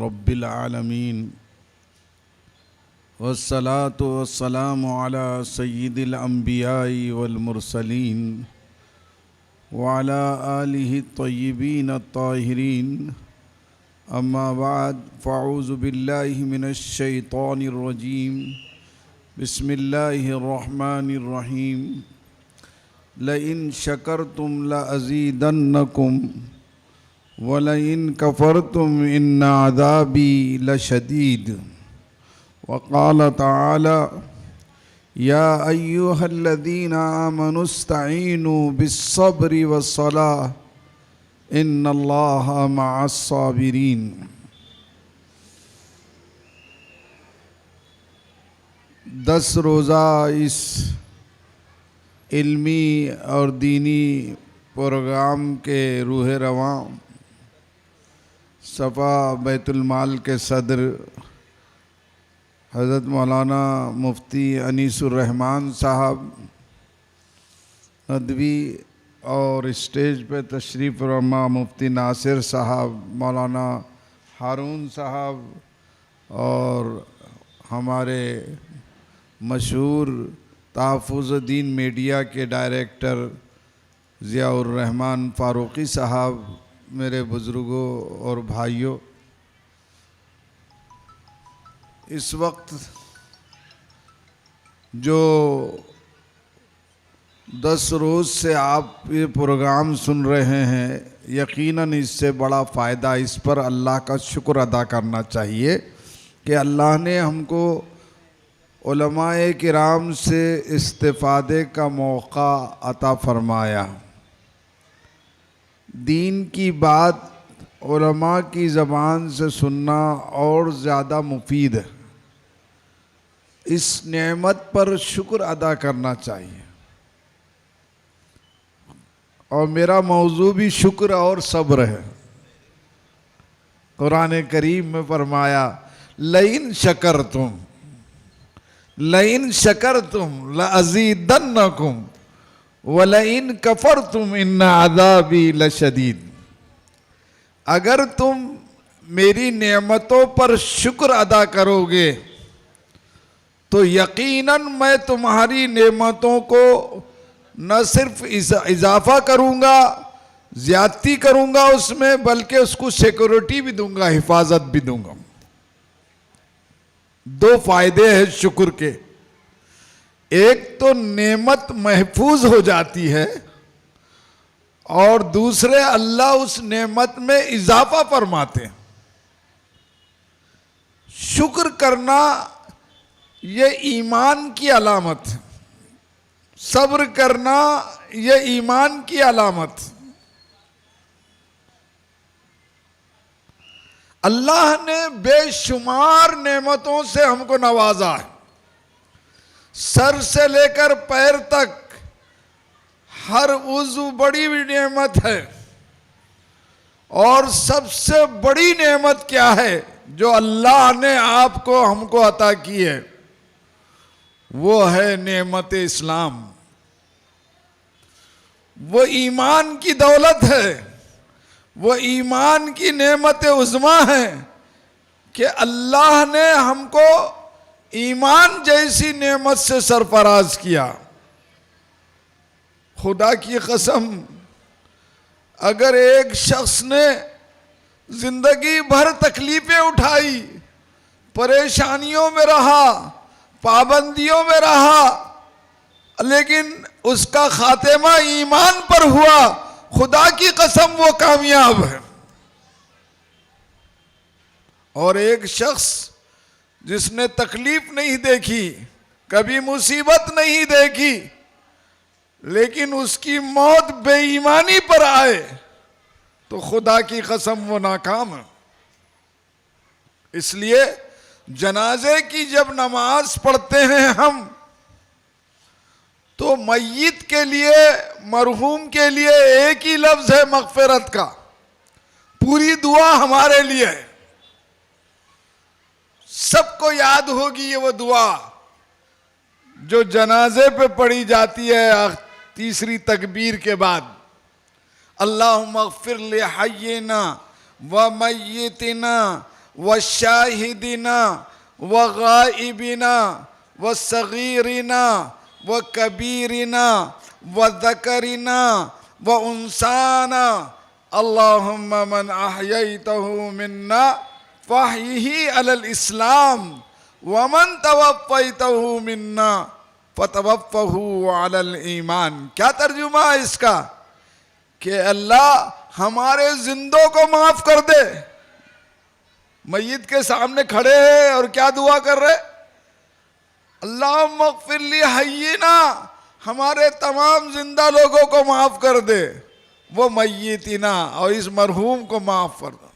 रब्बिल आलमीन वस्सलातु वस्सलामु अला सय्यिदिल अंबियाई वल मुरसलीन व अला आलिहि तय्यिबीन अत्ताहिरीन अम्मा बाद फ़अऊज़ु बिल्लाहि मिनश शैतानिर रजीम बिस्मिल्लाहिर रहमानिर रहीम लइन शकरतुम लअज़ीदन्नकुम वलइन कफ़रतुम इन्न अज़ाबी लशदीद वक़ाल तआला या अय्युहल्लज़ीना आमनुस्तईनु बिस्सब्रि वस्सलाह इन्नल्लाहा मअस्साबिरीन। 10 रोज़ा इस इल्मी और दीनी प्रोग्राम के रूह रवां सफ़ा बैतुल माल के सदर हज़रत मौलाना मुफ्ती अनीसुर रहमान साहब नदवी और स्टेज पे तशरीफ़ फरमा मुफ्ती नासिर साहब, मौलाना हारून साहब और हमारे मशहूर तहफ़्फ़ुज़ दीन मीडिया के डायरेक्टर ज़ियाउर रहमान फ़ारूक़ी साहब, मेरे बुज़ुर्गों और भाइयों, इस वक्त जो 10 रोज़ से आप ये प्रोग्राम सुन रहे हैं, यकीनन इससे बड़ा फ़ायदा इस पर अल्लाह का शुक्र अदा करना चाहिए कि अल्लाह ने हमको उलमाए किराम से इस्तिफ़ादे का मौका अता फरमाया। दीन की बात उलमा की ज़बान से सुनना और ज़्यादा मुफीद है। इस नेमत पर शुक्र अदा करना चाहिए और मेरा मौजू भी शुक्र और सब्र है। कुरान करीम में फरमाया लइन शकरतुम लअज़ीदन्नकुम वलइन कफ़रतुम इन्न अज़ाबी लशदीद। अगर तुम मेरी नेमतों पर शुक्र अदा करोगे तो यकीनन मैं तुम्हारी नेमतों को न सिर्फ इजाफा करूँगा, ज़्यादती करूँगा उसमें, बल्कि उसको सिक्योरिटी भी दूंगा, हिफाजत भी दूंगा। 2 फ़ायदे हैं शुक्र के। एक तो नेमत महफूज हो जाती है और दूसरे अल्लाह उस नेमत में इजाफा फरमाते हैं। शुक्र करना ये ईमान की अलामत है, सब्र करना ये ईमान की अलामत। अल्लाह ने बेशुमार नेमतों से हमको नवाजा है। सर से लेकर पैर तक हर उज़्व बड़ी भी नेमत है और सबसे बड़ी नेमत क्या है जो अल्लाह ने आपको हमको अता की है, वो है नेमत इस्लाम। वो ईमान की दौलत है, वो ईमान की नेमत उज़्मा है कि अल्लाह ने हमको ईमान जैसी नेमत से सरफराज किया। खुदा की कसम, अगर एक शख्स ने जिंदगी भर तकलीफें उठाई, परेशानियों में रहा, पाबंदियों में रहा, लेकिन उसका खात्मा ईमान पर हुआ, खुदा की कसम वो कामयाब है। और एक शख्स जिसने तकलीफ नहीं देखी, कभी मुसीबत नहीं देखी, लेकिन उसकी मौत बेईमानी पर आए, तो खुदा की कसम वो नाकाम है। इसलिए जनाजे की जब नमाज पढ़ते हैं हम, तो मय्यत के लिए, मरहूम के लिए एक ही लफ्ज है मग़फ़िरत का। पूरी दुआ हमारे लिए है। सबको याद होगी ये वो दुआ जो जनाजे पे पढ़ी जाती है तीसरी तकबीर के बाद। अल्लाहुम्मा अग़फ़िर लि हय्यिना व मय्यितिना व शाहिदिना व गाइबिना व सगीरिना व कबीरिना व ज़करिना व उन्साना अल्लाहुम्मा मन अहयैतहु मिन्ना फ़अहयिही अलल इस्लाम व मन तवफ़्फ़ैतहु मिन्ना फ़तवफ़्फ़हु अलल ईमान। क्या तर्जुमा है इसका कि अल्लाह हमारे जिंदों को माफ कर दे। मय्यत के सामने खड़े हैं और क्या दुआ कर रहे? अल्लाहुम्मा अग़फ़िर ली हय्यिना, हमारे तमाम जिंदा लोगों को माफ कर दे, वो मय्यितिना, और इस मरहूम को माफ कर दो।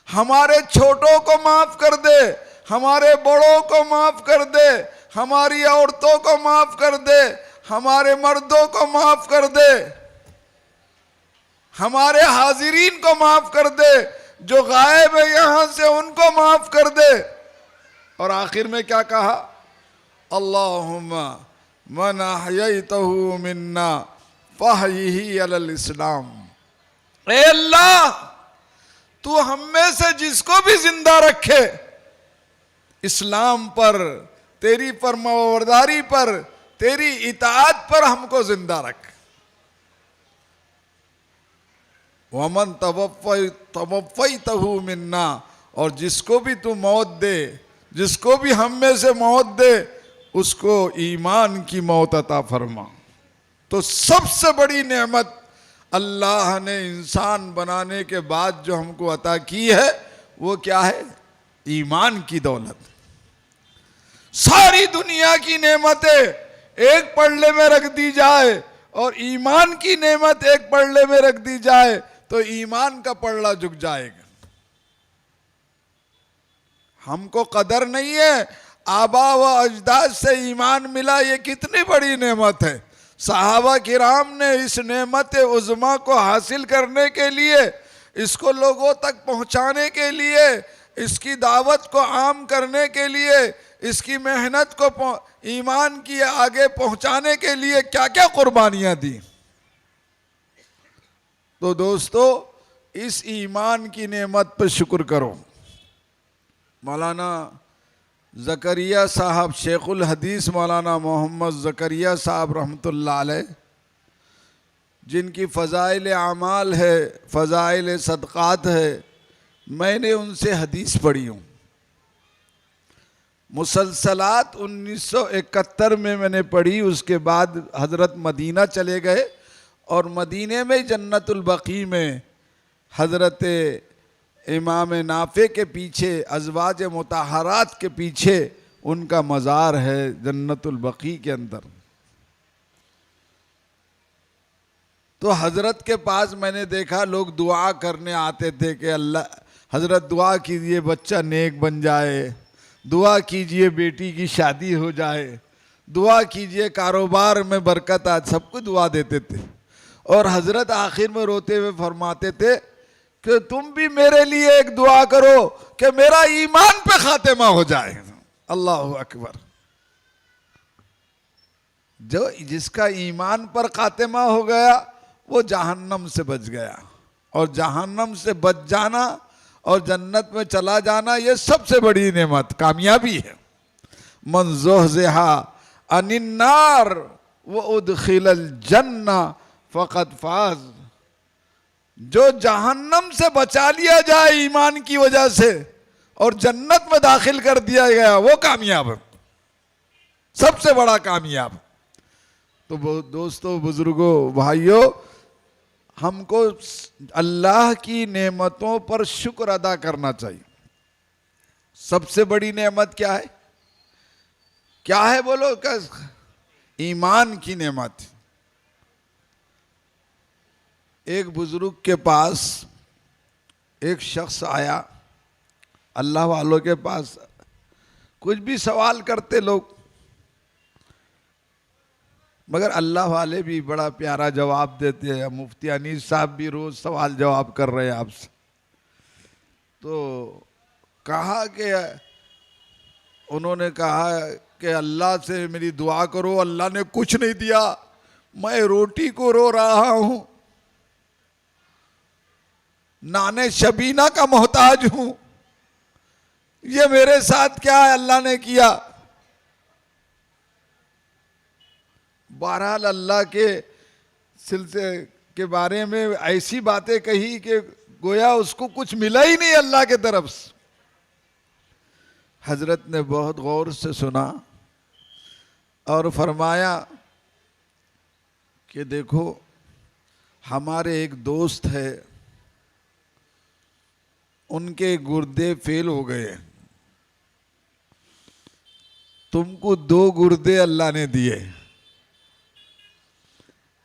हमारे छोटों को माफ कर दे, हमारे बड़ों को माफ कर दे, हमारी औरतों को माफ कर दे, हमारे मर्दों को माफ कर दे, हमारे हाजिरीन को माफ कर दे, जो गायब है यहां से उनको माफ कर दे। और आखिर में क्या कहा? अल्लाहुम्मा मन अहयैतहु मिन्ना फ़अहयिही अलल इस्लाम। ए अल्लाह, तू हम में से जिसको भी जिंदा रखे इस्लाम पर, तेरी फरमाबरदारी पर, तेरी इताअत पर हमको जिंदा रख। वमन तवफ़्फ़ैतहु मिन्ना, और जिसको भी तू मौत दे, जिसको भी हम में से मौत दे, उसको ईमान की मौत अता फरमा। तो सबसे बड़ी नेमत अल्लाह ने इंसान बनाने के बाद जो हमको अता की है वो क्या है? ईमान की दौलत। सारी दुनिया की नेमतें एक पल्ले में रख दी जाए और ईमान की नेमत एक पल्ले में रख दी जाए तो ईमान का पल्ला झुक जाएगा। हमको कदर नहीं है, आबा व अजदाद से ईमान मिला, ये कितनी बड़ी नेमत है। सहाबा किराम ने इस नेमत उज़्मा को हासिल करने के लिए, इसको लोगों तक पहुंचाने के लिए, इसकी दावत को आम करने के लिए, इसकी मेहनत को ईमान की आगे पहुंचाने के लिए क्या क्या कुर्बानियां दी। तो दोस्तों, इस ईमान की नेमत पर शुक्र करो। मौलाना ज़करिया साहब, शेखुल हदीस मौलाना मोहम्मद ज़करिया साहब रहमतुल्लाह अलैह, जिनकी फ़ज़ाइल आमाल है, फ़ज़ाइल सदक़ात है, मैंने उनसे हदीस पढ़ी हूँ। मुसलसलात 1971 में मैंने पढ़ी। उसके बाद हज़रत मदीना चले गए और मदीने में जन्नतुल बकी में हज़रत इमाम नाफ़े के पीछे, अज़वाज मुताहरात के पीछे उनका मज़ार है जन्नतुल बकी के अंदर। तो हज़रत के पास मैंने देखा लोग दुआ करने आते थे कि अल्लाह, हज़रत दुआ कीजिए बच्चा नेक बन जाए, दुआ कीजिए बेटी की शादी हो जाए, दुआ कीजिए कारोबार में बरकत आ, सबको दुआ देते थे। और हज़रत आखिर में रोते हुए फरमाते थे कि तुम भी मेरे लिए एक दुआ करो कि मेरा ईमान पे खातिमा हो जाए। अल्लाहु अकबर। जो जिसका ईमान पर खातिमा हो गया वो जहन्नम से बच गया, और जहन्नम से बच जाना और जन्नत में चला जाना ये सबसे बड़ी नेमत, कामयाबी है। मन ज़ुहज़िहा अनिन्नार व उदखिलल जन्ना फ़क़द फ़ाज़। जो जहन्नम से बचा लिया जाए ईमान की वजह से और जन्नत में दाखिल कर दिया गया, वो कामयाब है, सबसे बड़ा कामयाब। तो दोस्तों, बुजुर्गों, भाइयों, हमको अल्लाह की नेमतों पर शुक्र अदा करना चाहिए। सबसे बड़ी नेमत क्या है? क्या है बोलो? क्या? ईमान की नेमत। एक बुजुर्ग के पास एक शख्स आया, अल्लाह वालों के पास कुछ भी सवाल करते लोग, मगर अल्लाह वाले भी बड़ा प्यारा जवाब देते हैं। मुफ्ती अनीस साहब भी रोज़ सवाल जवाब कर रहे हैं आपसे। तो कहा कि उन्होंने कहा कि अल्लाह से मेरी दुआ करो, अल्लाह ने कुछ नहीं दिया, मैं रोटी को रो रहा हूँ, नाने शबीना का मोहताज हूँ, ये मेरे साथ क्या है अल्लाह ने किया। बहरहाल अल्लाह के सिलसिले के बारे में ऐसी बातें कही कि गोया उसको कुछ मिला ही नहीं अल्लाह के तरफ से। हजरत ने बहुत गौर से सुना और फरमाया कि देखो हमारे एक दोस्त है, उनके गुर्दे फेल हो गए, तुमको 2 गुर्दे अल्लाह ने दिए,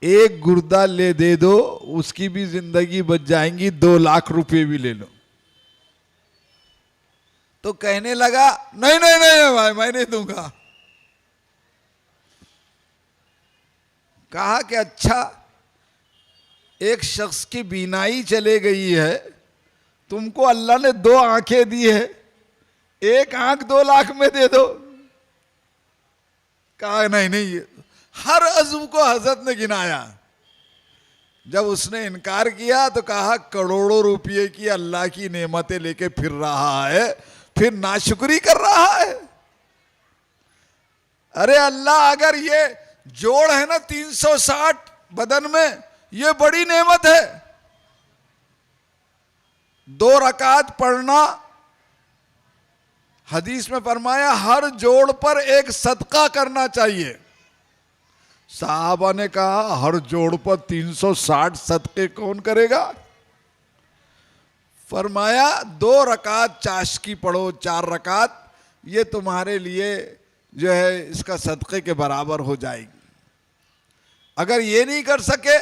एक गुर्दा ले दे दो, उसकी भी जिंदगी बच जाएंगी, 2 लाख रुपए भी ले लो। तो कहने लगा नहीं नहीं नहीं भाई मैं नहीं दूंगा। कहा कि अच्छा एक शख्स की बीनाई चले गई है, तुमको अल्लाह ने 2 आंखें दी है, एक आंख 2 लाख में दे दो। कहा नहीं नहीं, हर अज़्व को हज़रत ने गिनाया। जब उसने इनकार किया तो कहा करोड़ों रुपये की अल्लाह की नेमतें लेके फिर रहा है, फिर नाशुक्री कर रहा है। अरे अल्लाह अगर ये जोड़ है ना 360 बदन में, ये बड़ी नेमत है। 2 रकात पढ़ना, हदीस में फरमाया हर जोड़ पर एक सदका करना चाहिए। साहबा ने कहा हर जोड़ पर 360 सदके कौन करेगा। फरमाया 2 रकात चाशकी पढ़ो, 4 रकात, ये तुम्हारे लिए जो है इसका सदक़े के बराबर हो जाएगी। अगर ये नहीं कर सके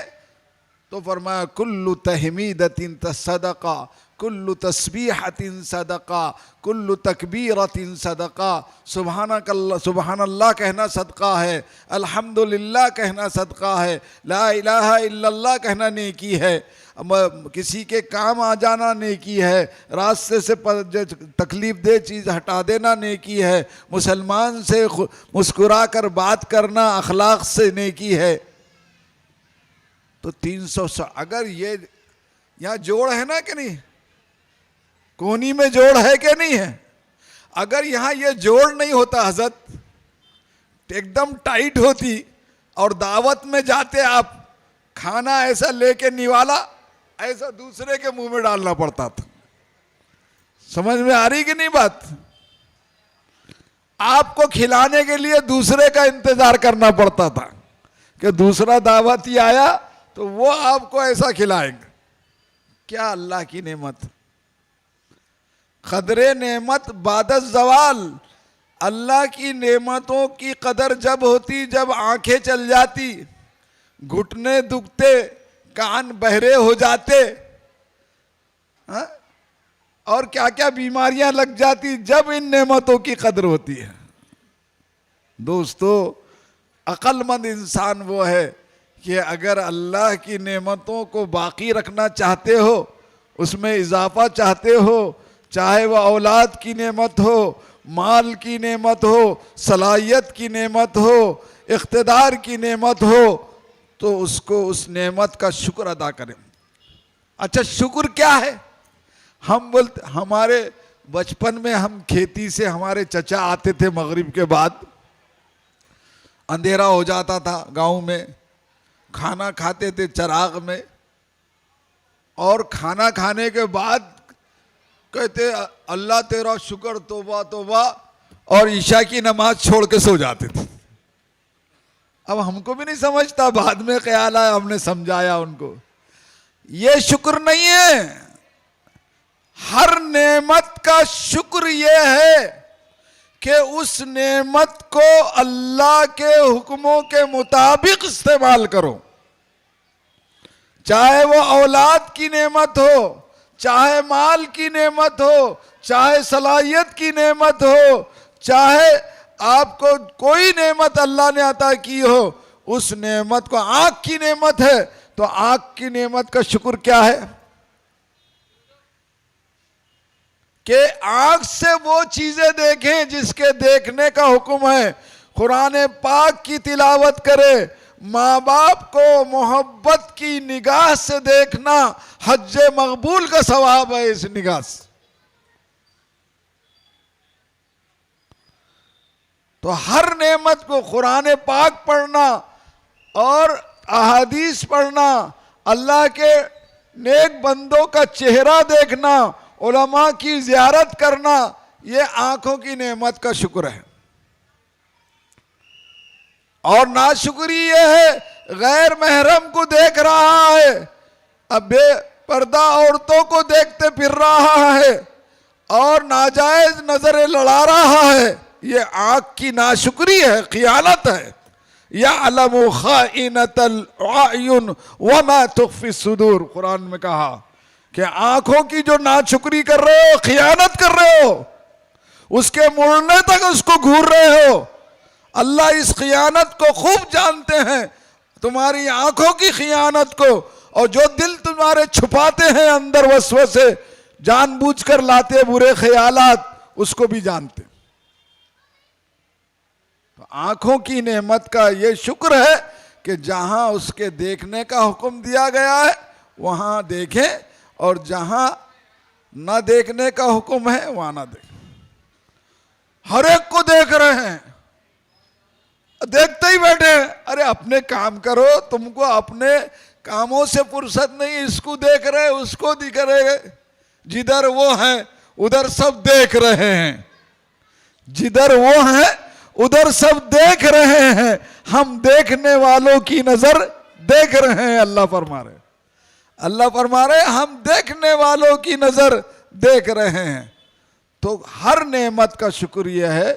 तो फरमाया कुल्लु तहमीदतिन सदका, कुल्लु तस्बीहतिन सदका, कुल्लु तकबीरतिन सदका। सुबहान अल्लाह कहना सदका है, अल्हम्दुलिल्लाह कहना सदका है, ला इलाहा इल्लल्लाह कहना नेकी है, किसी के काम आ जाना नेकी है, रास्ते से तकलीफ दे चीज़ हटा देना नेकी है, मुसलमान से मुस्कुरा कर बात करना अखलाक से नेकी है। तो 300 अगर ये यहाँ जोड़ है ना कि नहीं, कोनी में जोड़ है कि नहीं है। अगर यहाँ ये जोड़ नहीं होता हजरत एकदम टाइट होती और दावत में जाते आप, खाना ऐसा लेके निवाला ऐसा दूसरे के मुंह में डालना पड़ता था। समझ में आ रही कि नहीं बात। आपको खिलाने के लिए दूसरे का इंतजार करना पड़ता था कि दूसरा दावती आया तो वो आपको ऐसा खिलाएंगे। क्या अल्लाह की नेमत, कदरे नेमत बादत जवाल। अल्लाह की नेमतों की कदर जब होती जब आंखें चल जाती, घुटने दुखते, कान बहरे हो जाते, हा? और क्या क्या बीमारियां लग जाती जब इन नेमतों की कदर होती है। दोस्तों अक्लमंद इंसान वो है कि अगर अल्लाह की नेमतों को बाकी रखना चाहते हो, उसमें इजाफा चाहते हो, चाहे वह औलाद की नेमत हो, माल की नेमत हो, सलाहियत की नेमत हो, इख्तिदार की नेमत हो, तो उसको उस नेमत का शुक्र अदा करें। अच्छा शुक्र क्या है। हम बोलते, हमारे बचपन में हम खेती से, हमारे चचा आते थे मगरिब के बाद, अंधेरा हो जाता था गांव में, खाना खाते थे चराग में, और खाना खाने के बाद कहते अल्लाह तेरा शुक्र, तोबा तोबा, और ईशा की नमाज छोड़ के सो जाते थे। अब हमको भी नहीं समझता, बाद में ख्याल आया, हमने समझाया उनको, ये शुक्र नहीं है। हर नेमत का शुक्र ये है कि उस नेमत को अल्लाह के हुक्मों के मुताबिक इस्तेमाल करो। चाहे वो औलाद की नेमत हो, चाहे माल की नेमत हो, चाहे सलाहियत की नेमत हो, चाहे आपको कोई नेमत अल्लाह ने अता की हो, उस नेमत को, आंख की नेमत है तो आंख की नेमत का शुक्र क्या है कि आंख से वो चीजें देखें जिसके देखने का हुक्म है, कुरान पाक की तिलावत करे, माँ बाप को मोहब्बत की निगाह से देखना हज मकबूल का सवाब है। इस निगाह से तो हर नेमत को कुरान पाक पढ़ना और अहादीस पढ़ना, अल्लाह के नेक बंदों का चेहरा देखना, उलमा की ज़ियारत करना, ये आंखों की नेमत का शुक्र है। और नाशुक्री ये है गैर महरम को देख रहा है, अब बेपर्दा औरतों को देखते फिर रहा है और नाजायज नजरें लड़ा रहा है, ये आंख की नाशुक्री है, खियानत है। यअलमु खाइनतल अयुन वमा तुख्फी सुदूर, कुरान में कहा कि आंखों की जो नाशुक्री कर रहे हो, खियानत कर रहे हो, उसके मुड़ने तक उसको घूर रहे हो, अल्लाह इस खियानत को खूब जानते हैं, तुम्हारी आंखों की खियानत को, और जो दिल तुम्हारे छुपाते हैं अंदर वसवसे, जानबूझकर लाते बुरे ख्यालात, उसको भी जानते। तो आंखों की नेमत का ये शुक्र है कि जहां उसके देखने का हुक्म दिया गया है वहां देखें, और जहां न देखने का हुक्म है वहां ना देखें। हर एक को देख रहे हैं, देखते ही बैठे, अरे अपने काम करो, तुमको अपने कामों से फुर्सत नहीं, इसको देख रहे उसको दिख रहे, जिधर वो है उधर सब देख रहे हैं, जिधर वो है उधर सब देख रहे हैं, हम देखने वालों की नजर देख रहे हैं। अल्लाह फरमा रहे, अल्लाह फरमा रहे हम देखने वालों की नजर देख रहे हैं। तो हर नेमत का शुक्र यह है,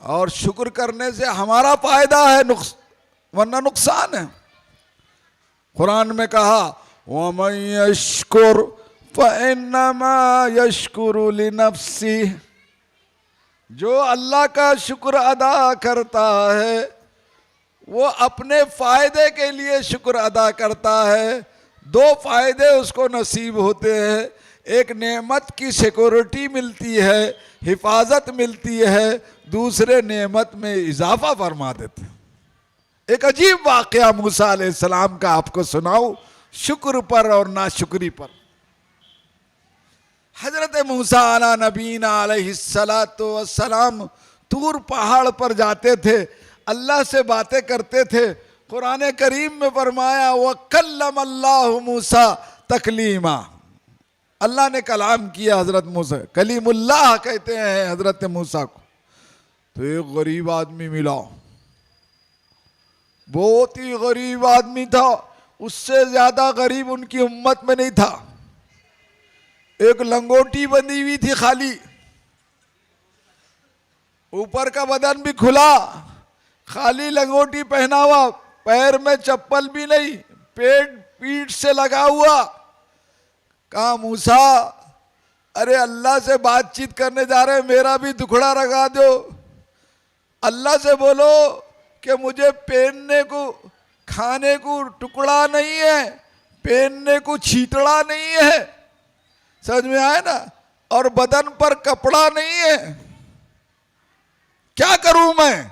और शुक्र करने से हमारा फायदा है, वरना नुकसान है। कुरान में कहा वमन यशकुर फइन्नमा यशकुरु लिनफ्सिह, जो अल्लाह का शुक्र अदा करता है वो अपने फायदे के लिए शुक्र अदा करता है। दो फायदे उसको नसीब होते हैं, एक नेमत की सिक्योरिटी मिलती है, हिफाजत मिलती है, दूसरे नेमत में इजाफा फरमा देते। एक अजीब वाकया मूसा अलैहिस्सलाम का आपको सुनाऊं, शुक्र पर और नाशुक्री पर। हजरत मूसा अला नबीना अलैहिस्सलातु वस्सलाम तूर पहाड़ पर जाते थे, अल्लाह से बातें करते थे। कुरान करीम में फरमाया वकल्लम अल्लाहु मूसा तकलीमा, अल्लाह ने कलाम किया हजरत मूसा, कलीमुल्लाह कहते हैं हजरत मूसा को। तो एक गरीब आदमी मिला, बहुत ही गरीब आदमी था, उससे ज्यादा गरीब उनकी उम्मत में नहीं था। एक लंगोटी बंधी हुई थी खाली, ऊपर का बदन भी खुला, खाली लंगोटी पहना हुआ, पैर में चप्पल भी नहीं, पीठ से लगा हुआ। कहा मूसा, अरे अल्लाह से बातचीत करने जा रहे, मेरा भी दुखड़ा लगा दो, अल्लाह से बोलो कि मुझे पहनने को खाने को टुकड़ा नहीं है, पहनने को छीतड़ा नहीं है, समझ में आया ना, और बदन पर कपड़ा नहीं है, क्या करूं मैं?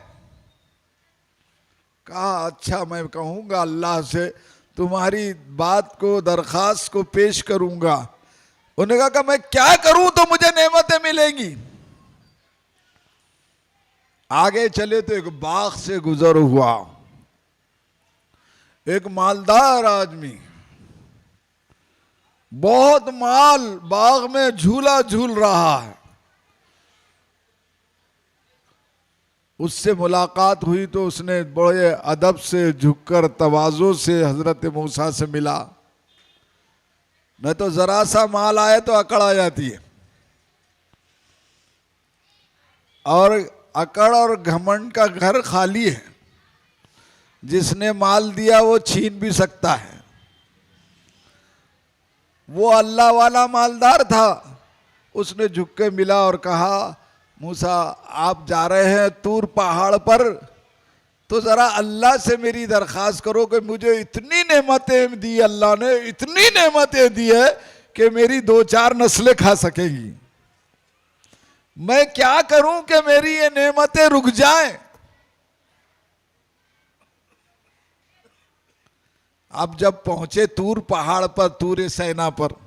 कहा अच्छा मैं कहूंगा अल्लाह से, तुम्हारी बात को दरखास्त को पेश करूंगा। उन्होंने कहा मैं क्या करूं तो मुझे नेमतें मिलेंगी। आगे चले तो एक बाग से गुजर हुआ, एक मालदार आदमी, बहुत माल, बाग में झूला झूल रहा है। उससे मुलाकात हुई तो उसने बड़े अदब से झुककर तवाज़ो से हजरत मूसा से मिला। नहीं तो जरा सा माल आए तो अकड़ आ जाती है, और अकड़ और घमंड का घर खाली है, जिसने माल दिया वो छीन भी सकता है। वो अल्लाह वाला मालदार था, उसने झुक के मिला और कहा मूसा आप जा रहे हैं तूर पहाड़ पर, तो जरा अल्लाह से मेरी दरखास्त करो कि मुझे इतनी नेमतें दी अल्लाह ने, इतनी नेमतें दी है कि मेरी 2-4 नस्लें खा सकेगी। मैं क्या करूं कि मेरी ये नेमतें रुक जाएं। अब जब पहुंचे तूर पहाड़ पर, तूर सैना पर,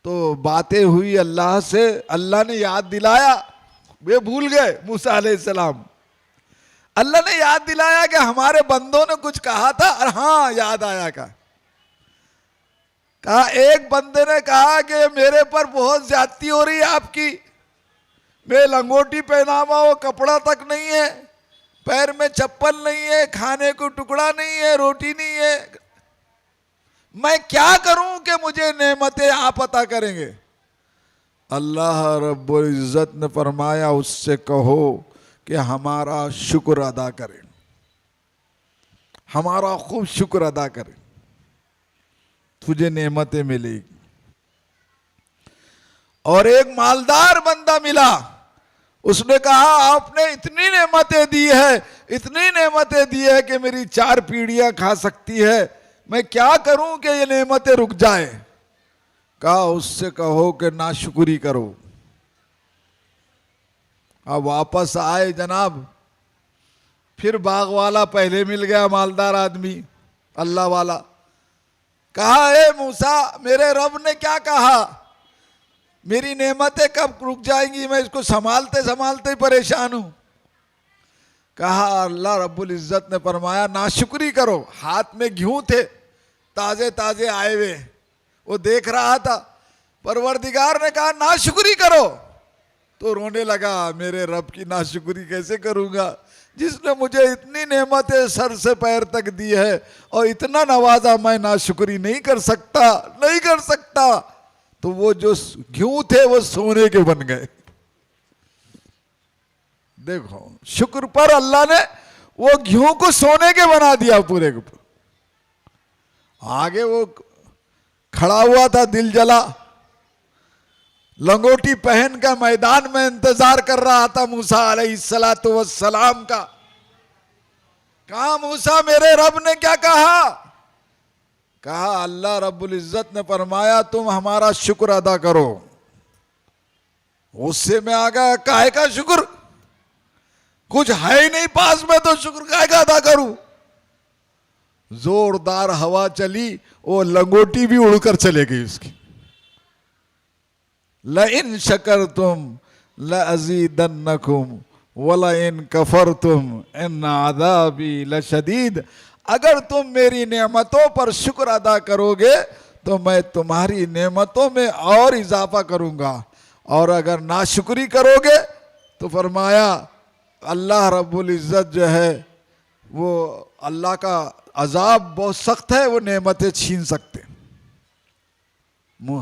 तो बातें हुई अल्लाह से, अल्लाह ने याद दिलाया, वे भूल गए मूसा अलैहिस्सलाम। अल्लाह ने याद दिलाया कि हमारे बंदों ने कुछ कहा था, और हाँ याद आया कहा एक बंदे ने कहा कि मेरे पर बहुत ज्यादती हो रही है आपकी, मैं लंगोटी पहना हुआ हूं, कपड़ा तक नहीं है, पैर में चप्पल नहीं है, खाने को टुकड़ा नहीं है, रोटी नहीं है, मैं क्या करूं कि मुझे नेमतें आप अता करेंगे। अल्लाह रब्बुल इज्जत ने फरमाया उससे कहो कि हमारा शुक्र अदा करें, हमारा खूब शुक्र अदा करें, तुझे नेमतें मिलेगी। और एक मालदार बंदा मिला, उसने कहा आपने इतनी नेमतें दी है, इतनी नेमतें दी है कि मेरी 4 पीढ़ियां खा सकती है, मैं क्या करूं कि ये नेमतें रुक जाए। कहा उससे कहो कि नाशुक्री करो। अब वापस आए जनाब, फिर बाग वाला पहले मिल गया, मालदार आदमी अल्लाह वाला। कहा ए मूसा, मेरे रब ने क्या कहा, मेरी नेमतें कब रुक जाएंगी, मैं इसको संभालते संभालते ही परेशान हूं। कहा अल्लाह रब्बुल इज्जत ने फरमाया नाशुक्री करो। हाथ में घी थे ताजे ताजे आए हुए, वो देख रहा था। परवरदिगार ने कहा नाशुक्री करो, तो रोने लगा, मेरे रब की नाशुक्री कैसे करूंगा जिसने मुझे इतनी नेमतें सर से पैर तक दी है और इतना नवाजा, मैं नाशुक्री नहीं कर सकता, नहीं कर सकता। तो वो जो घी थे वो सोने के बन गए। देखो शुक्र पर अल्लाह ने वो घी को सोने के बना दिया पूरे के पूरे। आगे वो खड़ा हुआ था, दिल जला, लंगोटी पहन का मैदान में इंतजार कर रहा था मूसा अलैहिस्सलातु वस्सलाम का। कहा मूसा मेरे रब ने क्या कहा। कहा अल्लाह रब्बुल इज्जत ने फरमाया तुम हमारा शुक्र अदा करो। उससे में आ गया, काहे का शुक्र, कुछ है ही नहीं पास में, तो शुक्र काहे का अदा करूं। जोरदार हवा चली, वो लंगोटी भी उड़कर चले गई उसकी। लइन शकरतुम लअज़ीदन्नकुम वलइन कफरतुम इन अज़ाबी लशदीद। अगर तुम मेरी नेमतों पर शुक्र अदा करोगे तो मैं तुम्हारी नेमतों में और इजाफा करूंगा, और अगर नाशुक्री करोगे तो फरमाया अल्लाह रब्बुल इज्जत जो है वो अल्लाह का अजाब बहुत सख्त है, वो नेमतें छीन सकते।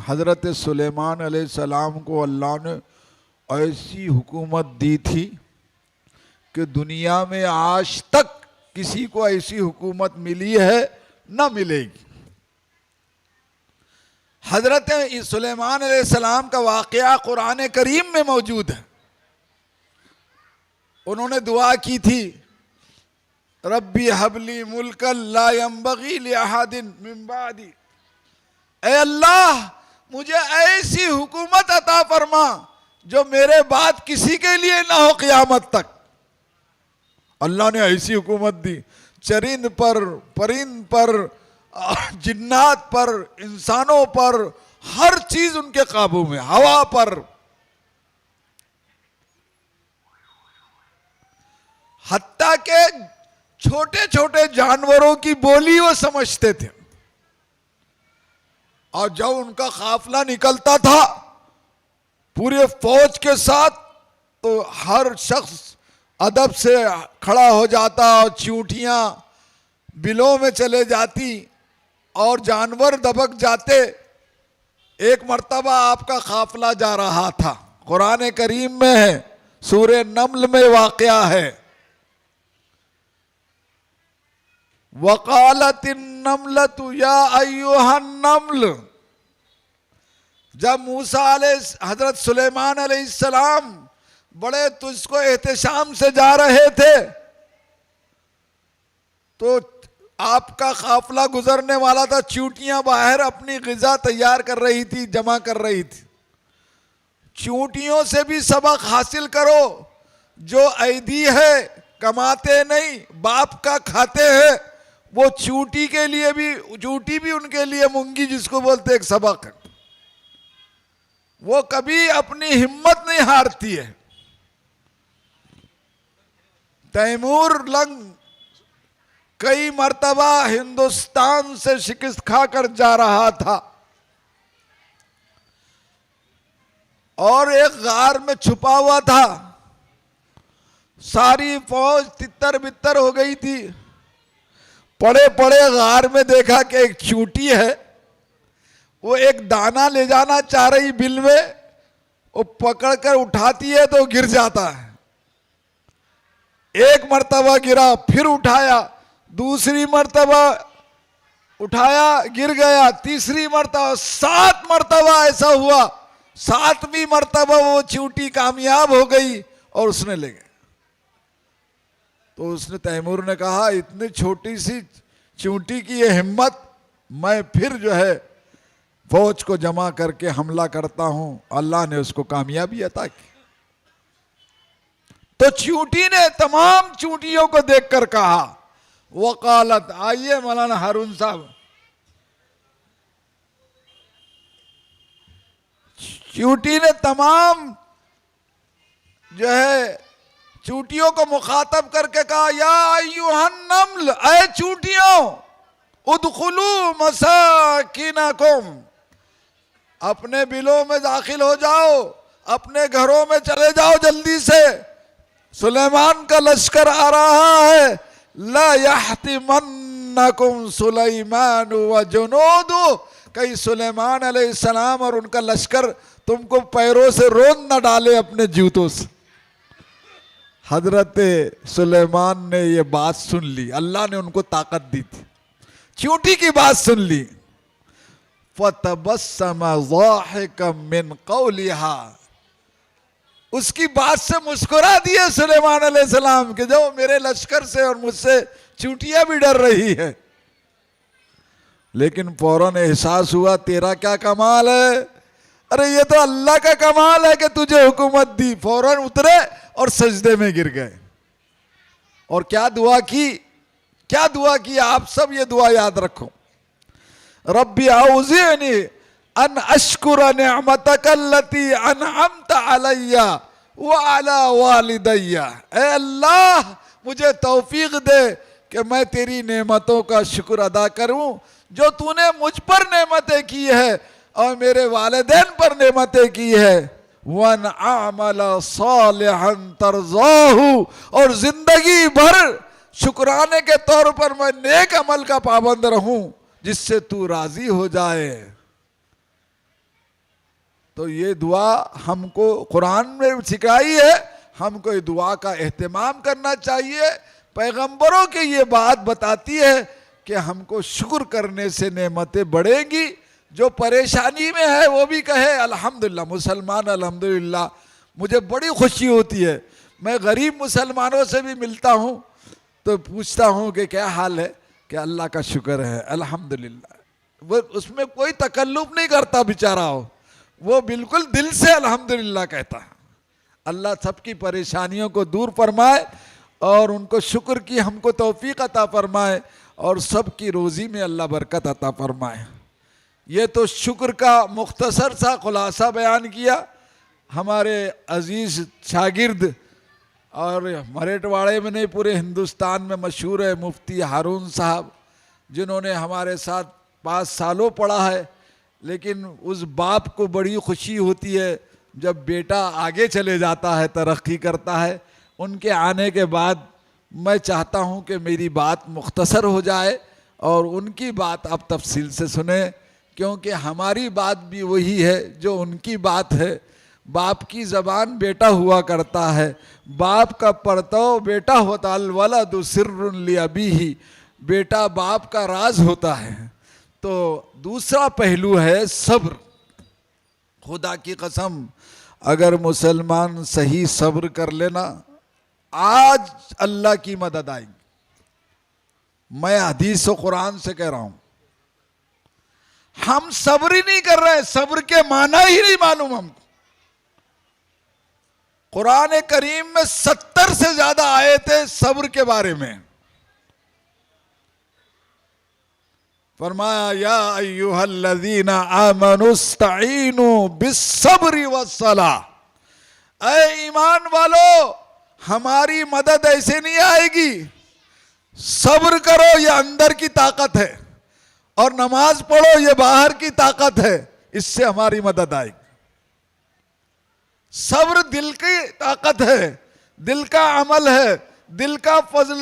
हजरत सुलेमान अलैहिस्सलाम को अल्लाह ने ऐसी हुकूमत दी थी कि दुनिया में आज तक किसी को ऐसी हुकूमत मिली है ना मिलेगी। हजरत सुलेमान अलैहिस्सलाम का वाक़या कुरान करीम में मौजूद है। उन्होंने दुआ की थी रब्बी हबली मुल्कन ला यंबगी लिअहदिन मिन बादी। ऐ अल्लाह मुझे ऐसी हुकूमत अता फरमा जो मेरे बाद किसी के लिए ना हो क़यामत तक। अल्लाह ने ऐसी हुकूमत दी, चरिंद पर, परिंद पर, जिन्नात पर, इंसानों पर, हर चीज उनके काबू में, हवा पर। हत्ता के छोटे छोटे जानवरों की बोली वो समझते थे, और जब उनका काफिला निकलता था पूरे फौज के साथ तो हर शख्स अदब से खड़ा हो जाता और चींटियां बिलों में चले जाती और जानवर दबक जाते। एक मर्तबा आपका काफिला जा रहा था, कुरान करीम में है, सूरे नम्ल में वाक़या है। वक़ालतिन नम्लतु या अय्युहन नम्ल। जब मूसा हजरत सुलेमान अलैहिस्सलाम बड़े तुझको एहतशाम से जा रहे थे तो आपका काफिला गुजरने वाला था, चींटियां बाहर अपनी ग़िज़ा तैयार कर रही थी, जमा कर रही थी। चींटियों से भी सबक हासिल करो, जो ऐदी है कमाते नहीं बाप का खाते हैं, वो चींटी के लिए भी, चींटी भी उनके लिए मूंगी जिसको बोलते एक सबक है। वो कभी अपनी हिम्मत नहीं हारती है। तैमूर लंग कई मर्तबा हिंदुस्तान से शिकस्त खाकर जा रहा था और एक गार में छुपा हुआ था। सारी फौज तितर बितर हो गई थी। पड़े पड़े गार में देखा कि एक चींटी है, वो एक दाना ले जाना चाह रही बिल में, वो पकड़कर उठाती है तो गिर जाता है। एक मर्तबा गिरा, फिर उठाया, दूसरी मर्तबा उठाया, गिर गया, तीसरी मर्तबा, 7 मर्तबा ऐसा हुआ। 7वीं मर्तबा वो चींटी कामयाब हो गई और उसने ले गए। तो उसने तैमूर ने कहा, इतनी छोटी सी चींटी की ये हिम्मत, मैं फिर जो है फौज को जमा करके हमला करता हूं। अल्लाह ने उसको कामयाबी अता की। तो चींटी ने तमाम चींटियों को देखकर कहा, वकालत, आइए मौलाना हारून साहब, चींटी ने तमाम जो है चींटियों को मुखातब करके कहा, या अय्युहन नम्ल, ऐ चींटियों, उदखुलू मसाकिनकुम, अपने बिलों में दाखिल हो जाओ, अपने घरों में चले जाओ जल्दी से। सुलेमान का लश्कर आ रहा है। ला यहतिमन्नकुम सुलेमान व जुनूदु, कहीं सुलेमान अलैहिस्सलाम और उनका लश्कर तुमको पैरों से रोन न डाले अपने जूतों से। हजरत सुलेमान ने ये बात सुन ली, अल्लाह ने उनको ताकत दी थी, चींटी की बात सुन ली। फतबस्सम ज़ाहिकम मिन क़ौलिहा, उसकी बात से मुस्कुरा दिए सुलेमान अलैहिस्सलाम के, जो मेरे लश्कर से और मुझसे चींटियां भी डर रही है। लेकिन फौरन एहसास हुआ, तेरा क्या कमाल है, अरे ये तो अल्लाह का कमाल है कि तुझे हुकूमत दी। फौरन उतरे और सजदे में गिर गए। और क्या दुआ की, क्या दुआ की, आप सब ये दुआ याद रखो। रब्बी औज़िअनी अन अश्कुर निअमतक अल्लती अनअमत अलैया व अला वालिदैया, ऐ अल्लाह मुझे तौफीक दे कि मैं तेरी नेमतों का शुक्र अदा करूं जो तूने मुझ पर नेमतें की है और मेरे वालिदैन पर नेमतें की है। वन आमल सालिहन तरज़ाहु, और जिंदगी भर शुक्राने के तौर पर मैं नेक अमल का पाबंद रहूं जिससे तू राजी हो जाए। तो ये दुआ हमको कुरान में सिखाई है, हमको ये दुआ का एहतमाम करना चाहिए। पैगंबरों की ये बात बताती है कि हमको शुक्र करने से नेमतें बढ़ेंगी। जो परेशानी में है वो भी कहे अल्हम्दुलिल्लाह, मुसलमान अल्हम्दुलिल्लाह। मुझे बड़ी खुशी होती है, मैं गरीब मुसलमानों से भी मिलता हूँ तो पूछता हूँ कि क्या हाल है, कि अल्लाह का शुक्र है अल्हम्दुलिल्लाह। वो उसमें कोई तकल्लुफ नहीं करता बेचारा हो, वो बिल्कुल दिल से अल्हम्दुलिल्लाह कहता है। अल्लाह सबकी परेशानियों को दूर फरमाए और उनको शुक्र की हमको तौफीक अता फरमाए और सबकी रोज़ी में अल्लाह बरकत अता फरमाए। ये तो शुक्र का मुख्तसर सा खुलासा बयान किया। हमारे अजीज़ शागिर्द और मरेठवाड़े में नहीं पूरे हिंदुस्तान में मशहूर है मुफ्ती हारून साहब, जिन्होंने हमारे साथ 5 सालों पढ़ा है। लेकिन उस बाप को बड़ी खुशी होती है जब बेटा आगे चले जाता है, तरक्की करता है। उनके आने के बाद मैं चाहता हूं कि मेरी बात मुख्तसर हो जाए और उनकी बात आप तफसील से सुने, क्योंकि हमारी बात भी वही है जो उनकी बात है। बाप की ज़बान बेटा हुआ करता है, बाप का परतव बेटा होता, अल वलदु सिर्रुन लि अबीही, बेटा बाप का राज होता है। तो दूसरा पहलू है सब्र। खुदा की कसम, अगर मुसलमान सही सब्र कर लेना, आज अल्लाह की मदद आएगी। मैं हदीस और कुरान से कह रहा हूं। हम सब्र ही नहीं कर रहे, सब्र के माना ही नहीं मालूम हमको। कुरान करीम में 70 से ज्यादा आयतें सब्र के बारे में। फरमाया या अय्युहल्लज़ीना आमनुस्तईनु बिस्सब्रि वस्सलाह, ऐ ईमान वालो हमारी मदद ऐसे नहीं आएगी, सब्र करो ये अंदर की ताकत है, और नमाज पढ़ो ये बाहर की ताकत है, इससे हमारी मदद आएगी। सब्र दिल की ताकत है, दिल का अमल है, दिल का फजल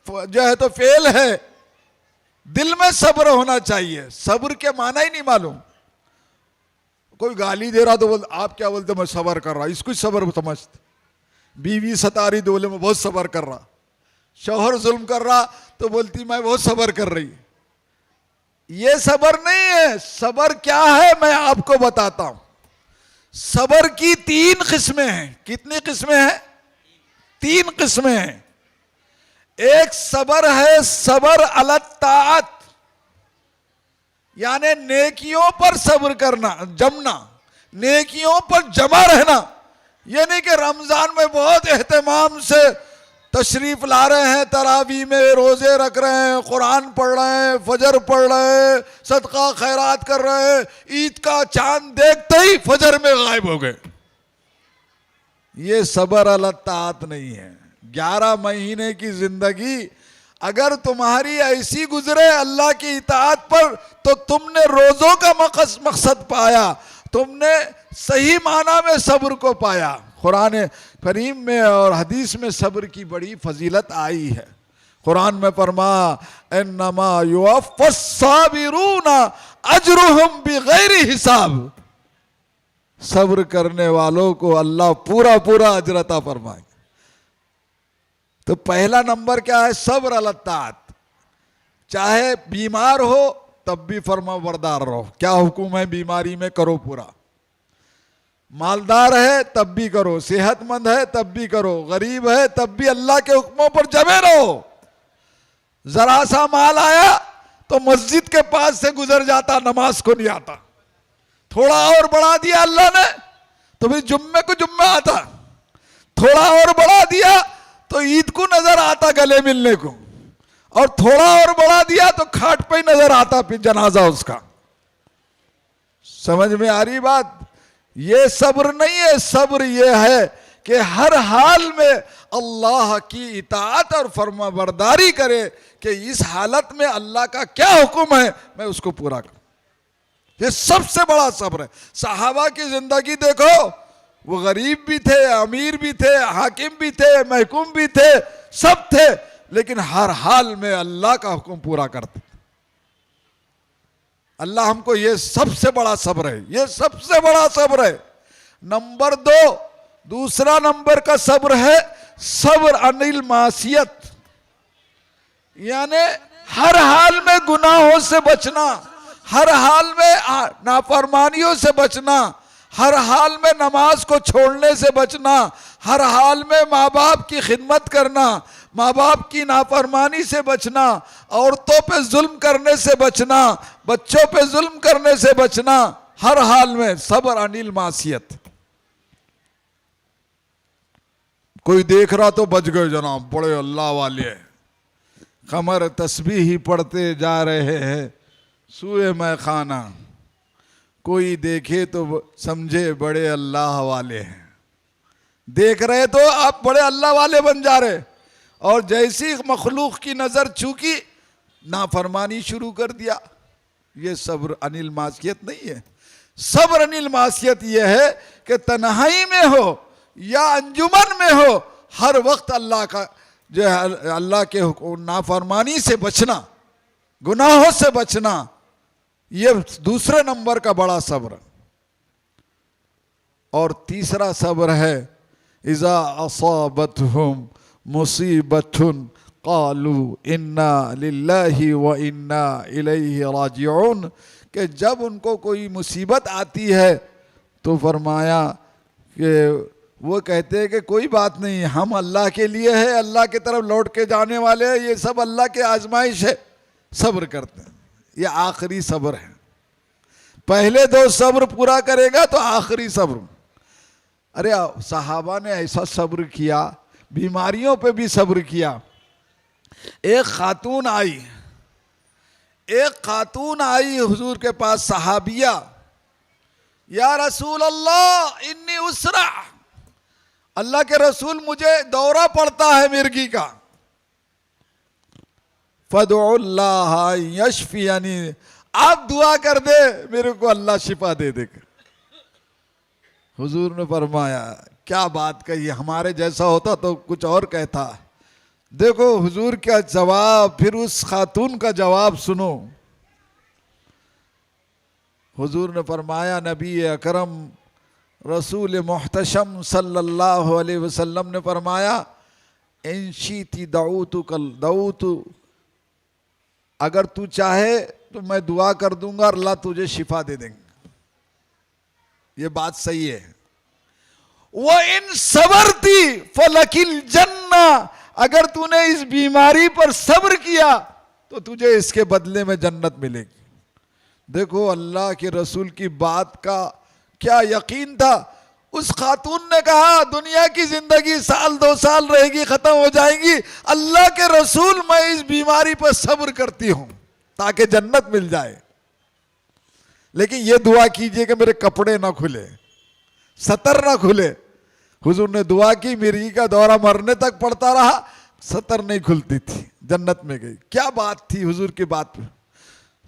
जो है तो फेल है, दिल में सब्र होना चाहिए। सब्र के माना ही नहीं मालूम। कोई गाली दे रहा तो बोल, आप क्या बोलते, मैं सब्र कर रहा, इसको सब्र समझते। बीवी सता रही तो बोले मैं बहुत सब्र कर रहा, शौहर जुल्म कर रहा तो बोलती मैं बहुत सब्र कर रही। ये सब्र नहीं है। सब्र क्या है मैं आपको बताता हूं। सब्र की 3 किस्में हैं। कितनी किस्में हैं? 3 किस्में हैं। एक सब्र है सब्र अला ताअत, यानी नेकियों पर सब्र करना, जमना, नेकियों पर जमा रहना। ये नहीं कि रमजान में बहुत एहतमाम से तशरीफ ला रहे हैं, तरावी में रोजे रख रहे हैं, कुरान पढ़ रहे हैं, फजर पढ़ रहे हैं, सदका खैरात कर रहे हैं, ईद का चांद देखते ही फजर में गायब हो गए। ये सब्र अला ताअत नहीं है। 11 महीने की जिंदगी अगर तुम्हारी ऐसी गुजरे अल्लाह की इताअत पर, तो तुमने रोजों का मकसद पाया, तुमने सही माना में सब्र को पाया। कुरान करीम में और हदीस में सब्र की बड़ी फजीलत आई है। कुरान में फरमा इन्नमा युवफ़्फ़स साबिरूना अजरुहुम बिगैरि हिसाब, सब्र करने वालों को अल्लाह पूरा पूरा अजर अता फरमाएगा। तो पहला नंबर क्या है? सब्र अला ताअत। चाहे बीमार हो तब भी फर्मा बरदार रहो। क्या हुक्म है बीमारी में? करो पूरा। मालदार है तब भी करो, सेहतमंद है तब भी करो, गरीब है तब भी अल्लाह के हुक्मों पर जमे रहो। जरा सा माल आया तो मस्जिद के पास से गुजर जाता, नमाज को नहीं आता। थोड़ा और बढ़ा दिया अल्लाह ने तो भी जुम्मे को जुम्मा आता। थोड़ा और बढ़ा दिया तो ईद को नजर आता गले मिलने को, और थोड़ा और बढ़ा दिया तो खाट पे ही नजर आता फिर जनाजा उसका। समझ में आ रही बात? ये सब्र नहीं है। सब्र ये है कि हर हाल में अल्लाह की इताअत और फर्माबरदारी करे कि इस हालत में अल्लाह का क्या हुक्म है मैं उसको पूरा करूं। ये सबसे बड़ा सब्र है। सहाबा की जिंदगी देखो, वो गरीब भी थे, अमीर भी थे, हाकिम भी थे, महकूम भी थे, सब थे, लेकिन हर हाल में अल्लाह का हुक्म पूरा करते। अल्लाह हमको ये सबसे बड़ा सब्र है, ये सबसे बड़ा सब्र है। नंबर 2, दूसरा नंबर का सब्र है सब्र अनिल मासियत, यानी हर हाल में गुनाहों से बचना, हर हाल में नाफरमानियों से बचना, हर हाल में नमाज को छोड़ने से बचना, हर हाल में माँ बाप की खिदमत करना, माँ बाप की नाफरमानी से बचना, औरतों पे जुल्म करने से बचना, बच्चों पे जुल्म करने से बचना, हर हाल में सब्र अनिल मासियत। कोई देख रहा तो बच गए जनाब, बड़े अल्लाह वाले हैं, कमर तस्बीह ही पढ़ते जा रहे हैं, सूए मैं खाना, कोई देखे तो समझे बड़े अल्लाह वाले हैं। देख रहे तो आप बड़े अल्लाह वाले बन जा रहे, और जैसी मखलूक की नजर चूकी नाफरमानी शुरू कर दिया। ये सब्र अनिल मासियत नहीं है। सब्र अनिल मासियत ये है कि तन्हाई में हो या अंजुमन में हो, हर वक्त अल्लाह का जो है अल्लाह के नाफरमानी से बचना, गुनाहों से बचना, ये दूसरे नंबर का बड़ा सब्र। और तीसरा सब्र है इज़ा असाबतहुम मुसीबतुन क़ालू इन्ना लिल्लाहि व इन्ना इलैहि राजिऊन, कि जब उनको कोई मुसीबत आती है तो फरमाया कि वो कहते हैं कि कोई बात नहीं, हम अल्लाह के लिए है, अल्लाह की तरफ लौट के जाने वाले हैं, ये सब अल्लाह के आजमाइश है। सब्र करते हैं। ये आखिरी सब्र है। पहले 2 सब्र पूरा करेगा तो आखिरी सब्र। अरे सहाबा ने ऐसा सब्र किया, बीमारियों पे भी सब्र किया। एक खातून आई, एक खातून आई हुजूर के पास सहाबिया, या रसूल अल्लाह इन्नी उसरा, अल्लाह के रसूल मुझे दौरा पड़ता है मिर्गी का। फदुल्लाह यशफियानी, आप दुआ कर दे मेरे को अल्लाह शिफा दे देगा। हुजूर ने फरमाया क्या बात कही, हमारे जैसा होता तो कुछ और कहता। देखो हुजूर का जवाब, फिर उस खातून का जवाब सुनो। हुजूर ने फरमाया, नबी अकरम रसूल मुहतशम सल्लल्लाहु अलैहि वसल्लम ने फरमाया, इंशीती दाऊतु कल दाऊतु, अगर तू चाहे तो मैं दुआ कर दूंगा और अल्लाह तुझे शिफा दे देंगे। ये बात सही है। वो इन सबरती फलकिल जन्ना, अगर तूने इस बीमारी पर सब्र किया तो तुझे इसके बदले में जन्नत मिलेगी। देखो अल्लाह के रसूल की बात का क्या यकीन था। उस खातून ने कहा दुनिया की जिंदगी साल 2 साल रहेगी, खत्म हो जाएंगी, अल्लाह के रसूल मैं इस बीमारी पर सब्र करती हूं ताकि जन्नत मिल जाए, लेकिन ये दुआ कीजिए कि मेरे कपड़े ना खुले, सतर ना खुले। हुजूर ने दुआ की, मिर्गी का दौरा मरने तक पड़ता रहा, सतर नहीं खुलती थी, जन्नत में गई। क्या बात थी हुजूर की बात पे।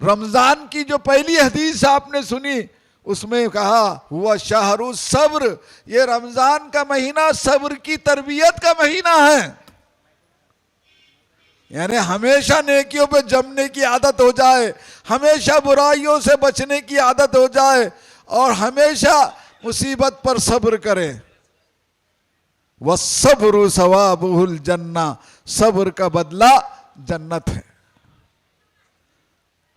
रमजान की जो पहली हदीस आपने सुनी उसमें कहा हुआ शाहरु सब्र, ये रमजान का महीना सब्र की तरबियत का महीना है। यानी हमेशा नेकियों पे जमने की आदत हो जाए, हमेशा बुराइयों से बचने की आदत हो जाए और हमेशा मुसीबत पर सब्र करे। वस्सब्रु सवाबुहुल जन्ना, सब्र का बदला जन्नत है।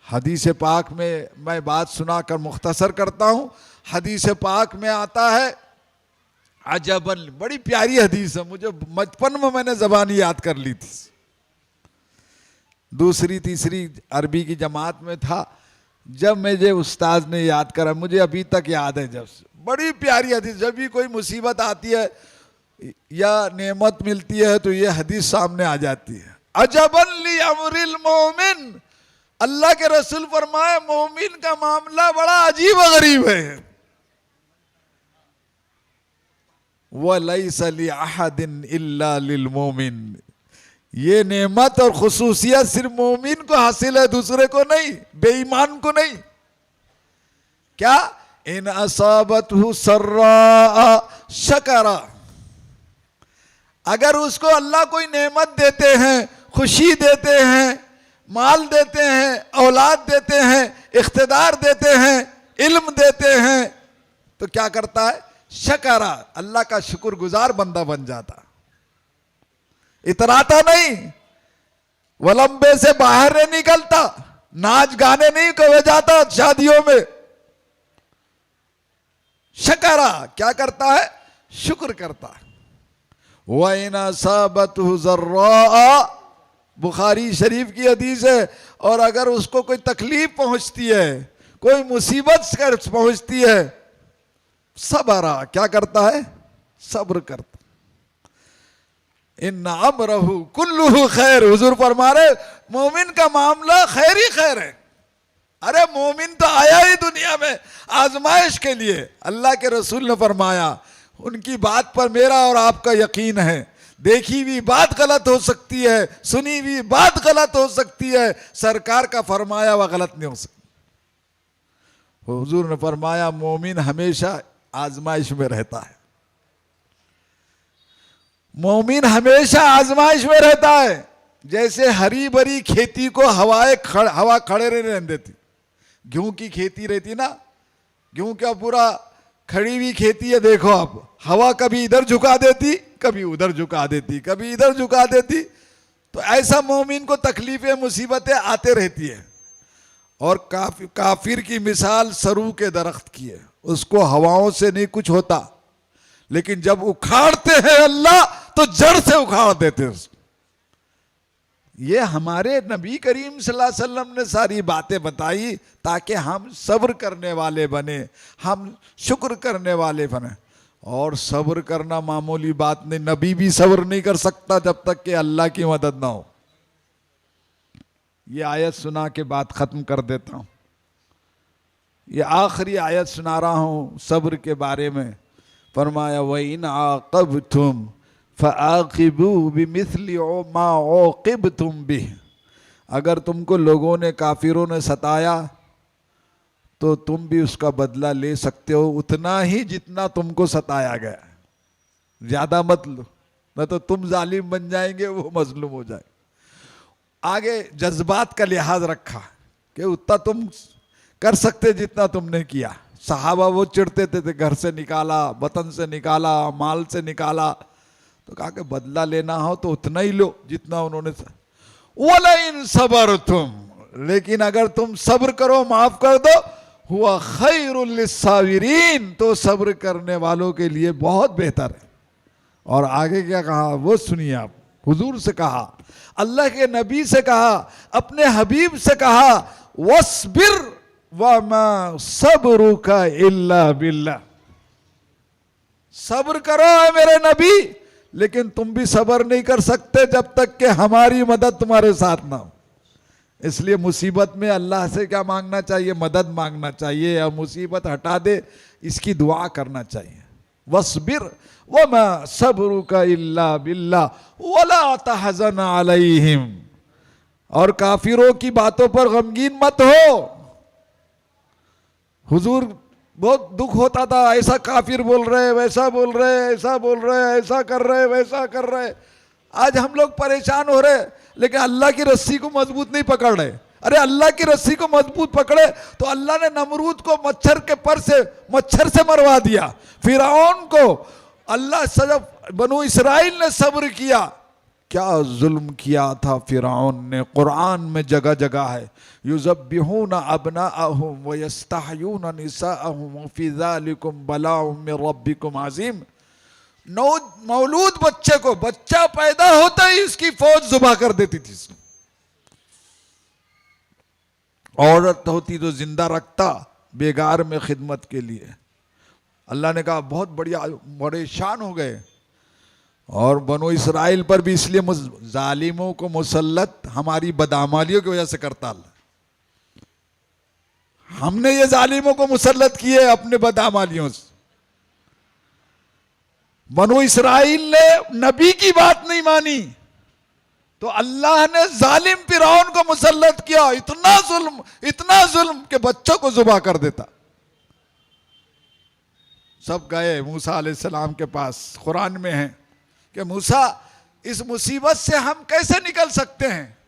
हदीस पाक में मैं बात सुनाकर मुख्तसर करता हूं। हदीस पाक में आता है, अजबन, बड़ी प्यारी हदीस है, मुझे बचपन में मैंने ज़बानी याद कर ली थी। दूसरी तीसरी अरबी की जमात में था जब मुझे उस्ताद ने याद करा, मुझे अभी तक याद है। जब से बड़ी प्यारी हदीस, जब भी कोई मुसीबत आती है या नेमत मिलती है तो ये हदीस सामने आ जाती है। अजबन ली अमरिल मोमिन, अल्लाह के रसूल फरमाए मोमिन का मामला बड़ा अजीब गरीब है। वलैसा ली अहदिन इल्ला लिल मोमिन, ये नेमत और खुसूसियत सिर्फ मोमिन को हासिल है, दूसरे को नहीं, बेईमान को नहीं। क्या? इन असाबतहु सर्रा शकरा, अगर उसको अल्लाह कोई नेमत देते हैं, खुशी देते हैं, माल देते हैं, औलाद देते हैं, इख्तिदार देते हैं, इल्म देते हैं, तो क्या करता है? शकरा, अल्लाह का शुक्रगुजार बंदा बन जाता, इतराता नहीं, वलंबे से बाहर नहीं निकलता, नाच गाने नहीं कहे जाता शादियों में। शकरा क्या करता है? शुक्र करता है। वैना साबतहु ज़र्रा, बुखारी शरीफ की हदीस है। और अगर उसको कोई तकलीफ पहुंचती है, कोई मुसीबत पहुंचती है, सबरा, क्या करता है? सब्र करता। इन्ना अमरहु कुल्लुहु खैर, हुजूर फरमा रहे मोमिन का मामला खैर ही खैर है। अरे मोमिन तो आया ही दुनिया में आजमाइश के लिए। अल्लाह के रसूल ने फरमाया, उनकी बात पर मेरा और आपका यकीन है, देखी हुई बात गलत हो सकती है, सुनी हुई बात गलत हो सकती है, सरकार का फरमाया हुआ गलत नहीं हो सकता। हुजूर ने फरमाया मोमिन हमेशा आजमाइश में रहता है, मोमिन हमेशा आजमाइश में रहता है। जैसे हरी भरी खेती को हवा खड़े रहने देती, गेहूं की खेती रहती ना, गेहूं का पूरा खड़ी हुई खेती है, देखो आप, हवा कभी इधर झुका देती, कभी उधर झुका देती, कभी इधर झुका देती। तो ऐसा मोमिन को तकलीफें मुसीबतें आते रहती है। और काफिर की मिसाल सरू के दरख्त की है, उसको हवाओं से नहीं कुछ होता, लेकिन जब उखाड़ते हैं अल्लाह तो जड़ से उखाड़ देते हैं उसको। ये हमारे नबी करीम सल्लल्लाहु अलैहि वसल्लम ने सारी बातें बताई ताकि हम सब्र करने वाले बने, हम शुक्र करने वाले बने। और सब्र करना मामूली बात नहीं, नबी भी सब्र नहीं कर सकता जब तक कि अल्लाह की मदद ना हो। ये आयत सुना के बात खत्म कर देता हूँ। ये आखिरी आयत सुना रहा हूँ सब्र के बारे में। फरमाया व इन आक़बतुम फ़आक़िबू बिमिस्लि मा उक़िबतुम बिह, अगर तुमको लोगों ने काफिरों ने सताया तो तुम भी उसका बदला ले सकते हो, उतना ही जितना तुमको सताया गया, ज्यादा मत लो, न तो तुम जालिम बन जाएंगे, वो मजलूम हो जाए। आगे जज्बात का लिहाज रखा कि उतना तुम कर सकते जितना तुमने किया। सहाबा वो चिढ़ते थे घर से निकाला, वतन से निकाला, माल से निकाला, तो कहा कि बदला लेना हो तो उतना ही लो जितना उन्होंने। वला इन सबर तुम, लेकिन अगर तुम सब्र करो, माफ कर दो, हुआ खैरुल लिस्साबिरीन, तो सब्र करने वालों के लिए बहुत बेहतर है। और आगे क्या कहा वो सुनिए आप। हुजूर से कहा, अल्लाह के नबी से कहा, अपने हबीब से कहा, वस्बिर वमा सब्रुका इल्ला बिल्लाह, सब्र करो है मेरे नबी, लेकिन तुम भी सब्र नहीं कर सकते जब तक कि हमारी मदद तुम्हारे साथ ना हो। इसलिए मुसीबत में अल्लाह से क्या मांगना चाहिए? मदद मांगना चाहिए, या मुसीबत हटा दे इसकी दुआ करना चाहिए। वस्बिर वमा सब्रुका इल्ला बिल्लाह वला तहज़न अलैहिम, और काफिरों की बातों पर गमगीन मत हो। हुजूर बहुत दुख होता था, ऐसा काफिर बोल रहे, वैसा बोल रहे, ऐसा बोल रहे, ऐसा कर रहे, वैसा कर रहे। आज हम लोग परेशान हो रहे, लेकिन अल्लाह की रस्सी को मजबूत नहीं पकड़ रहे। अरे अल्लाह की रस्सी को मजबूत पकड़े तो अल्लाह ने नमरूद को मच्छर से मरवा दिया। फिरौन को अल्लाह सजब, बनु इस्राइल ने सब्र किया। क्या जुल्म किया था फिरौन ने, कुरान में जगह जगह है। युज़ब्बिहूना अब्नाअहुम व यस्तहयूना निसाअहुम फी ज़ालिकुम बलाउम मिन रब्बिकुम अज़ीम। मौलूद बच्चे को, बच्चा पैदा होता ही इसकी फौज जुबा कर देती थी। औरत होती तो जिंदा रखता बेगार में खिदमत के लिए। अल्लाह ने कहा बहुत बढ़िया, परेशान हो गए। और बनो इसराइल पर भी इसलिए जालिमों को मुसल्लत हमारी बदामालियों की वजह से करता अल्लाह। हमने ये जालिमों को मुसल्लत किए अपने बदामालियों से। बनो इसराइल ने नबी की बात नहीं मानी तो अल्लाह ने जालिम फिरौन को मुसल्लत किया। इतना जुल्म कि बच्चों को जुबा कर देता। सब गए मूसा अलैहिस्सलाम के पास। कुरान में है कि मूसा इस मुसीबत से हम कैसे निकल सकते हैं?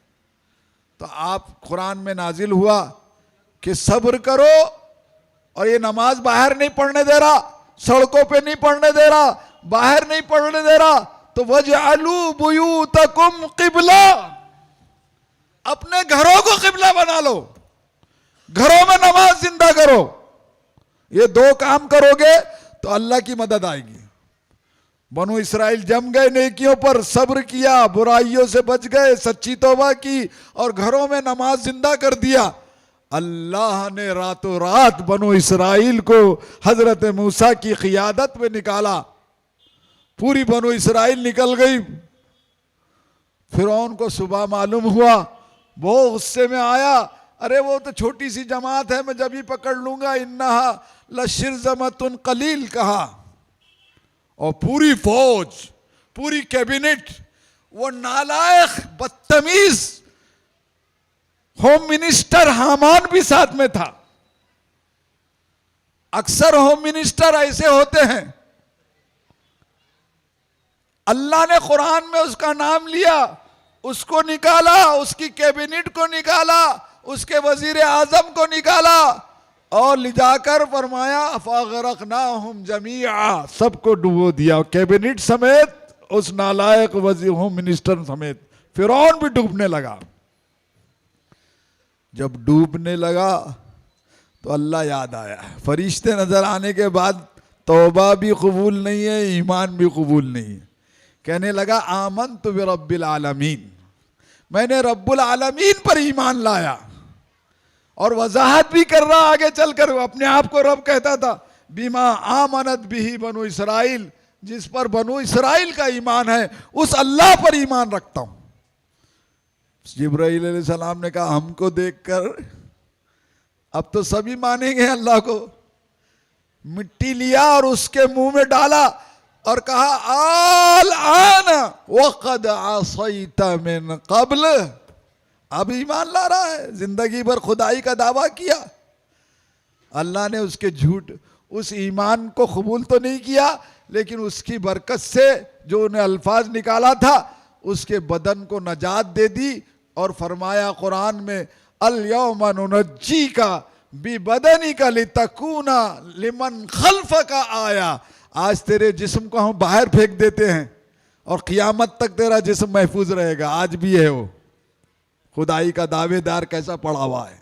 तो आप कुरान में नाजिल हुआ कि सब्र करो, और ये नमाज बाहर नहीं पढ़ने दे रहा, सड़कों पे नहीं पढ़ने दे रहा, बाहर नहीं पढ़ने दे रहा, तो वजअलू बुयूतकुम क़िबला, अपने घरों को क़िबला बना लो, घरों में नमाज जिंदा करो। ये दो काम करोगे तो अल्लाह की मदद आएगी। बनु इस्राइल जम गए नेकियों पर, सब्र किया, बुराइयों से बच गए, सच्ची तौबा की और घरों में नमाज जिंदा कर दिया। अल्लाह ने रातों रात बनु इस्राइल को हजरत मूसा की क़ियादत में निकाला। पूरी बनु इस्राइल निकल गई। फिरौन को सुबह मालूम हुआ, वो गुस्से में आया, अरे वो तो छोटी सी जमात है, मैं जब ही पकड़ लूंगा। इन्नहा लशिरज़मतुन कलील कहा, और पूरी फौज, पूरी कैबिनेट, वो नालायक बदतमीज होम मिनिस्टर हामान भी साथ में था। अक्सर होम मिनिस्टर ऐसे होते हैं। अल्लाह ने कुरान में उसका नाम लिया, उसको निकाला, उसकी कैबिनेट को निकाला, उसके वजीर आजम को निकाला और ले जाकर फरमाया फ़अग़रक़नाहुम जमीआ, सबको डुबो दिया, कैबिनेट समेत, उस नालायक वजीर होम मिनिस्टर समेत। फिरौन भी डूबने लगा। जब डूबने लगा तो अल्लाह याद आया। फरिश्ते नजर आने के बाद तौबा भी कबूल नहीं है, ईमान भी कबूल नहीं है। कहने लगा आमनतु बिरब्बिल आलमीन, मैंने रब्बुल आलमीन पर ईमान लाया। और वजाहत भी कर रहा आगे चलकर, अपने आप को रब कहता था, बिमा आमनत बिही बनु इसराइल, जिस पर बनु इसराइल का ईमान है उस अल्लाह पर ईमान रखता हूं। जिब्राईल अलैहिस्सलाम ने कहा हमको देखकर अब तो सभी मानेंगे अल्लाह को। मिट्टी लिया और उसके मुंह में डाला और कहा आल आना वक़द असैता मिन क़ब्ल। अब ईमान ला रहा है, जिंदगी भर खुदाई का दावा किया, अल्लाह ने उसके झूठ उस ईमान को कबूल तो नहीं किया, लेकिन उसकी बरकत से जो उन्हें अल्फाज निकाला था उसके बदन को नजात दे दी। और फरमाया कुरान में अल यौमा नुनज्जीका बिबदनिका लितकूना लिमन खल्फका आया। आज तेरे जिस्म को हम बाहर फेंक देते हैं और क़ियामत तक तेरा जिस्म महफूज रहेगा। आज भी है वो खुदाई का दावेदार कैसा पड़ा हुआ है।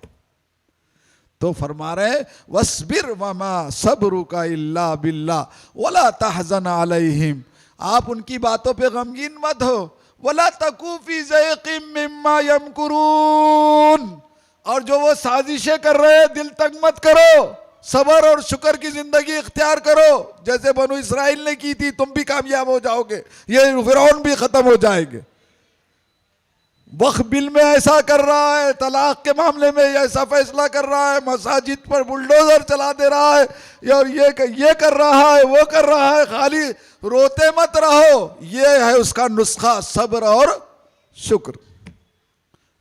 तो फरमा रहे वस्बिर वमा सब्रुका इल्ला बिल्लाह वला तहज़न अलैहिम। आप उनकी बातों पे गमगीन मत हो। वला तकू फी ज़ैक़िम मिम्मा यमकुरून। और जो वो साजिशें कर रहे हैं दिल तंग मत करो, सबर और शुक्र की जिंदगी इख्तियार करो जैसे बनु इसराइल ने की थी। तुम भी कामयाब हो जाओगे, ये फिरौन भी खत्म हो जाएंगे। वक्फ बिल में ऐसा कर रहा है, तलाक के मामले में ऐसा फैसला कर रहा है, मसाजिद पर बुलडोजर चला दे रहा है, और ये कर रहा है, वो कर रहा है। खाली रोते मत रहो, ये है उसका नुस्खा, सब्र और शुक्र।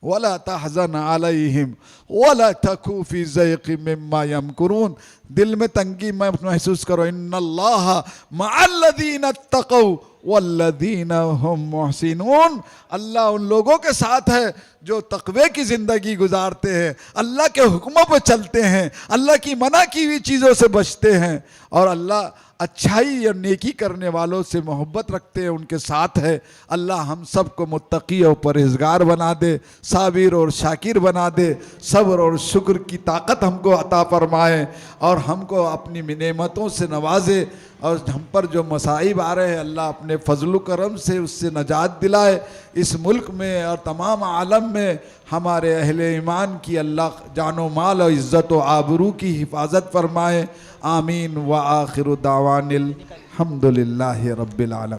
वला तहज़न अलैहिम वला तकू फी ज़ैक़िम मिम्मा यमकुरून। दिल में तंगी मत महसूस करो। इन्नल्लाह मअल्लज़ीना इत्तक़ौ वल्लज़ीना हुम मुहसिनून। अल्लाह उन लोगों के साथ है जो तक़वे की ज़िंदगी गुजारते हैं, अल्लाह के हुक्मों पर चलते हैं, अल्लाह की मना की हुई चीज़ों से बचते हैं, और अल्लाह अच्छाई और नेकी करने वालों से मोहब्बत रखते हैं, उनके साथ है। अल्लाह हम सब को मुत्तकी और परहेज़गार बना दे, साबिर और शाकिर बना दे, सब्र और शुक्र की ताकत हमको अता फरमाए, और हमको अपनी नेमतों से नवाजे, और हम पर जो मसाइब आ रहे हैं अल्लाह अपने फजल करम से उससे नजात दिलाए। इस मुल्क में और तमाम आलम में हमारे अहले ईमान की अल्लाह जानो माल और इज़्ज़त व आबरू की हिफाजत फरमाए। आमीन व आखिरु दावानिल हम्दुलिल्लाहि रब्बिल आलमीन।